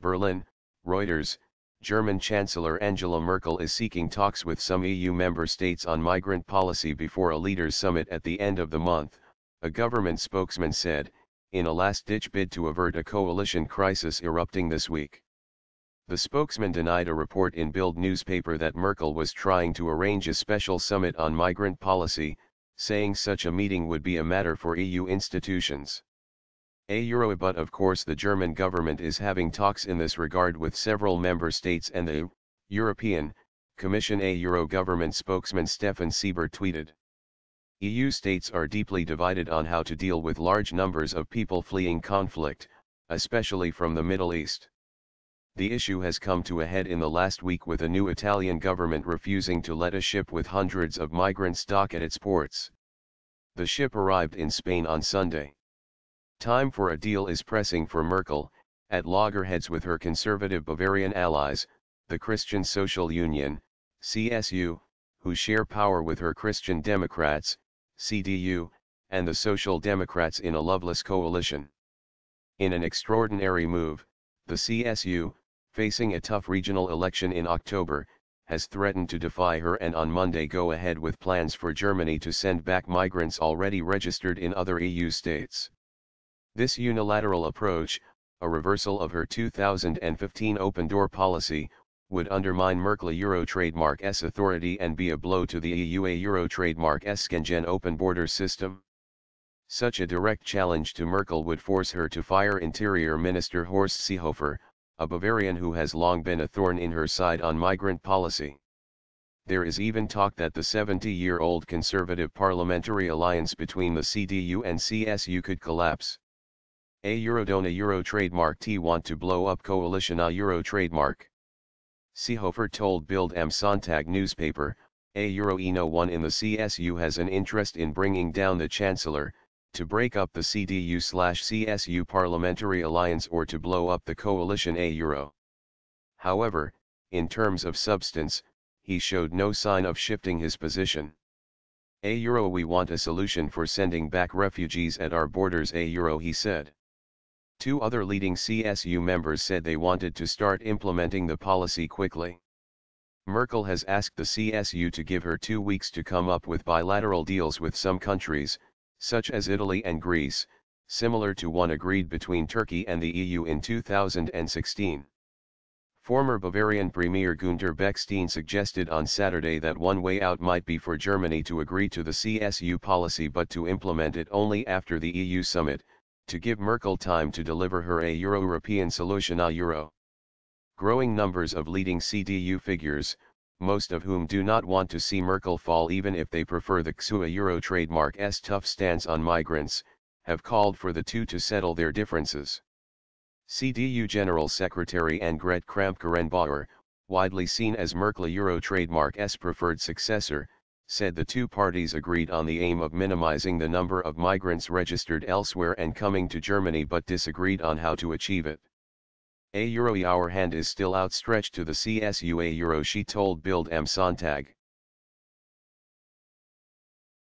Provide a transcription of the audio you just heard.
Berlin, Reuters. German Chancellor Angela Merkel is seeking talks with some EU member states on migrant policy before a leaders' summit at the end of the month, a government spokesman said, in a last-ditch bid to avert a coalition crisis erupting this week. The spokesman denied a report in Bild newspaper that Merkel was trying to arrange a special summit on migrant policy, saying such a meeting would be a matter for EU institutions. But of course the German government is having talks in this regard with several member states and the European Commission. Government spokesman Stefan Sieber tweeted. EU states are deeply divided on how to deal with large numbers of people fleeing conflict, especially from the Middle East. The issue has come to a head in the last week with a new Italian government refusing to let a ship with hundreds of migrants dock at its ports. The ship arrived in Spain on Sunday. Time for a deal is pressing for Merkel, at loggerheads with her conservative Bavarian allies, the Christian Social Union, CSU, who share power with her Christian Democrats, CDU, and the Social Democrats in a loveless coalition. In an extraordinary move, the CSU, facing a tough regional election in October, has threatened to defy her and on Monday go ahead with plans for Germany to send back migrants already registered in other EU states. This unilateral approach, a reversal of her 2015 open-door policy, would undermine Merkel Euro trademark's authority and be a blow to the EU Euro trademark's Schengen open border system. Such a direct challenge to Merkel would force her to fire Interior Minister Horst Seehofer, a Bavarian who has long been a thorn in her side on migrant policy. There is even talk that the 70-year-old conservative parliamentary alliance between the CDU and CSU could collapse. Don't a Euro trademark T want to blow up coalition a Euro trademark. Seehofer told Bild am Sonntag newspaper, no one in the CSU has an interest in bringing down the Chancellor, to break up the CDU/CSU parliamentary alliance or to blow up the coalition Euro. However, in terms of substance, he showed no sign of shifting his position. We want a solution for sending back refugees at our borders he said. Two other leading CSU members said they wanted to start implementing the policy quickly. Merkel has asked the CSU to give her 2 weeks to come up with bilateral deals with some countries, such as Italy and Greece, similar to one agreed between Turkey and the EU in 2016. Former Bavarian Premier Günter Beckstein suggested on Saturday that one way out might be for Germany to agree to the CSU policy but to implement it only after the EU summit, to give Merkel time to deliver her European solution Euro. Growing numbers of leading CDU figures, most of whom do not want to see Merkel fall even if they prefer the XUA Euro trademark's tough stance on migrants, have called for the two to settle their differences. CDU General Secretary Annegret Kramp-Karrenbauer, widely seen as Merkel Euro trademark's preferred successor, said the two parties agreed on the aim of minimizing the number of migrants registered elsewhere and coming to Germany but disagreed on how to achieve it. Our hand is still outstretched to the CSU she told Bild am Sonntag.